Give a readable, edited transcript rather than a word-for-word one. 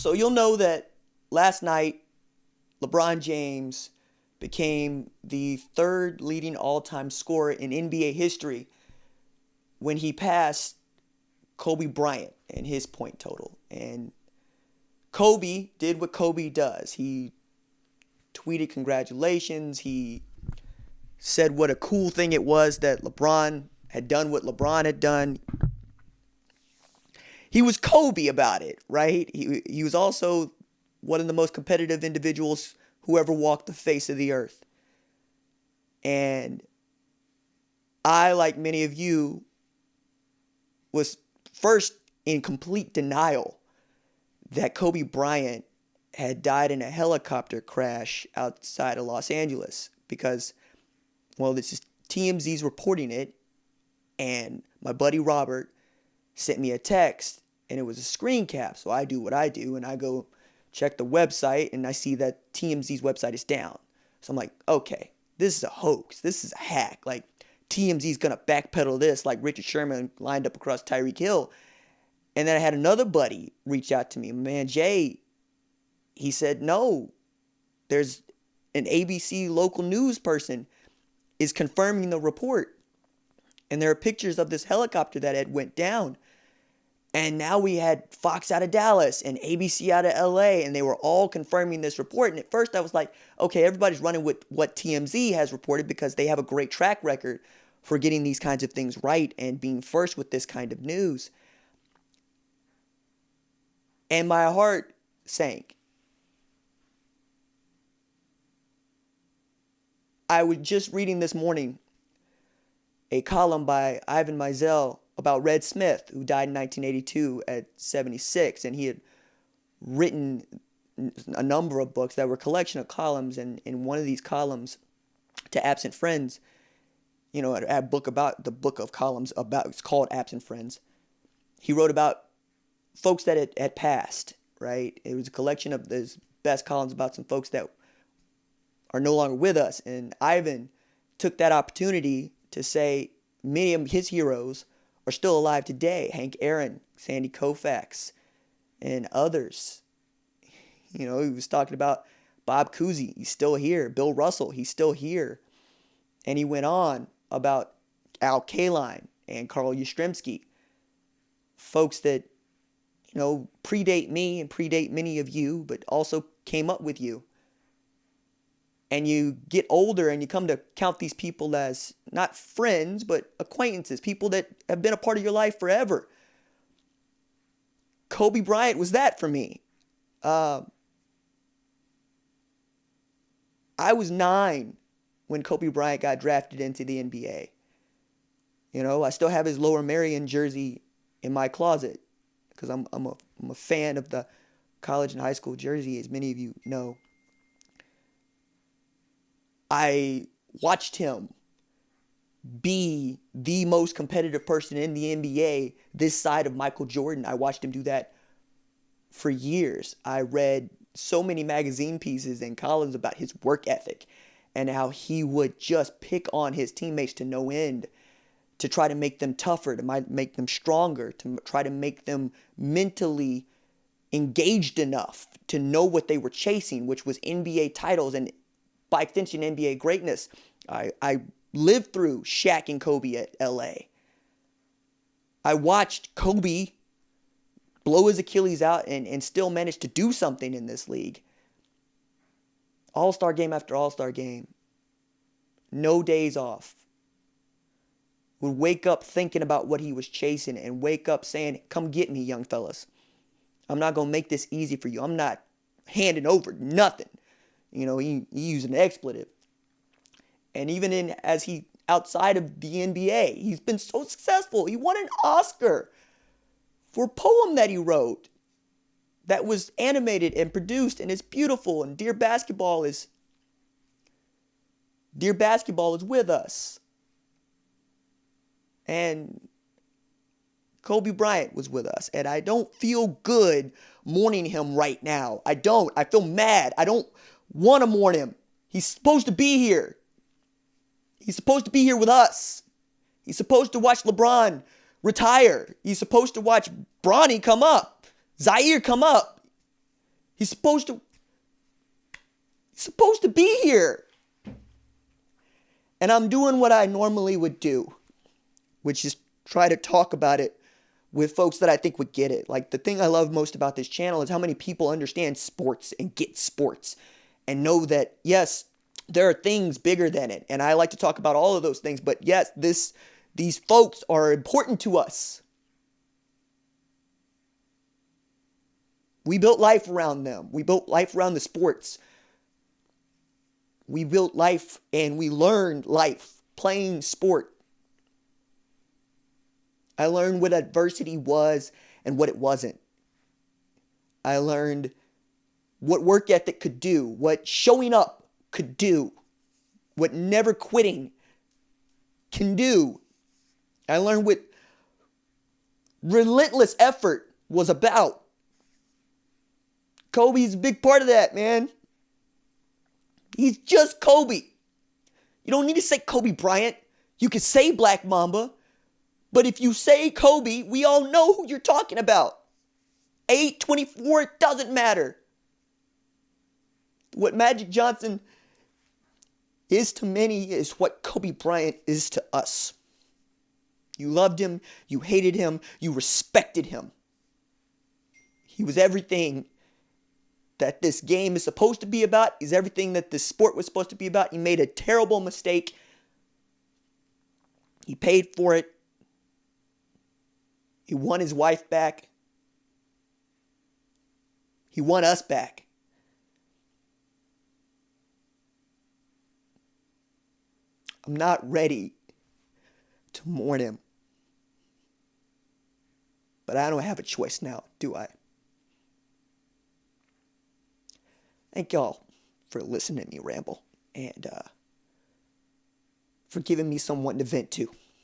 So you'll know that last night, LeBron James became the third leading all-time scorer in NBA history when he passed Kobe Bryant and his point total. And Kobe did what Kobe does. He tweeted congratulations. He said what a cool thing it was that LeBron had done what LeBron had done. He was Kobe about it, right? He was also one of the most competitive individuals who ever walked the face of the earth. And I, like many of you, was first in complete denial that Kobe Bryant had died in a helicopter crash outside of Los Angeles because, well, this is TMZ's reporting it, and my buddy Robert sent me a text, and it was a screen cap. So I do what I do, and I go check the website, and I see that TMZ's website is down. So I'm like, okay, this is a hoax. This is a hack. Like, TMZ's going to backpedal this like Richard Sherman lined up across Tyreek Hill. And then I had another buddy reach out to me. Man, Jay, he said, no, there's an ABC local news person is confirming the report. And there are pictures of this helicopter that had went down. And now we had Fox out of Dallas and ABC out of LA, and they were all confirming this report. And at first I was like, okay, everybody's running with what TMZ has reported because they have a great track record for getting these kinds of things right and being first with this kind of news. And my heart sank. I was just reading this morning a column by Ivan Meisel about Red Smith, who died in 1982 at 76, and he had written a number of books that were a collection of columns, and in one of these columns, To Absent Friends, you know, a book about the book of columns about, it's called Absent Friends. He wrote about folks that had passed, right? It was a collection of his best columns about some folks that are no longer with us, and Ivan took that opportunity to say many of his heroes are still alive today. Hank Aaron, Sandy Koufax, and others. You know, he was talking about Bob Cousy. He's still here. Bill Russell, he's still here. And he went on about Al Kaline and Carl Yastrzemski. Folks that, you know, predate me and predate many of you, but also came up with you. And you get older and you come to count these people as not friends, but acquaintances, people that have been a part of your life forever. Kobe Bryant was that for me. I was 9 when Kobe Bryant got drafted into the NBA. You know, I still have his Lower Merion jersey in my closet because I'm a fan of the college and high school jersey, as many of you know. I watched him be the most competitive person in the NBA this side of Michael Jordan. I watched him do that for years. I read so many magazine pieces and columns about his work ethic and how he would just pick on his teammates to no end to try to make them tougher, to make them stronger, to try to make them mentally engaged enough to know what they were chasing, which was NBA titles and by extension, NBA greatness. I lived through Shaq and Kobe at LA. I watched Kobe blow his Achilles out and still manage to do something in this league. All-star game after all-star game. No days off. Would wake up thinking about what he was chasing and wake up saying, come get me, young fellas. I'm not going to make this easy for you. I'm not handing over nothing. You know, he used an expletive. And even as he outside of the NBA, he's been so successful. He won an Oscar for a poem that he wrote that was animated and produced, and it's beautiful. And Dear Basketball is with us. And Kobe Bryant was with us. And I don't feel good mourning him right now. I don't. I feel mad. I don't want to mourn him. He's supposed to be here. He's supposed to be here with us. He's supposed to watch LeBron retire. He's supposed to watch Bronny come up. Zaire come up. He's supposed to be here. And I'm doing what I normally would do, which is try to talk about it with folks that I think would get it. Like, the thing I love most about this channel is how many people understand sports and get sports and know that, yes, there are things bigger than it. And I like to talk about all of those things. But yes, these folks are important to us. We built life around them. We built life around the sports. We built life and we learned life playing sport. I learned what adversity was and what it wasn't. I learned what work ethic could do, what showing up could do, what never quitting can do. I learned what relentless effort was about. Kobe's a big part of that, man. He's just Kobe. You don't need to say Kobe Bryant. You can say Black Mamba. But if you say Kobe, we all know who you're talking about. 8, 24, it doesn't matter. What Magic Johnson is to many is what Kobe Bryant is to us. You loved him, you hated him, you respected him. He was everything that this game is supposed to be about. He's everything that this sport was supposed to be about. He made a terrible mistake. He paid for it. He won his wife back. He won us back. I'm not ready to mourn him. But I don't have a choice now, do I? Thank y'all for listening to me ramble and for giving me someone to vent to.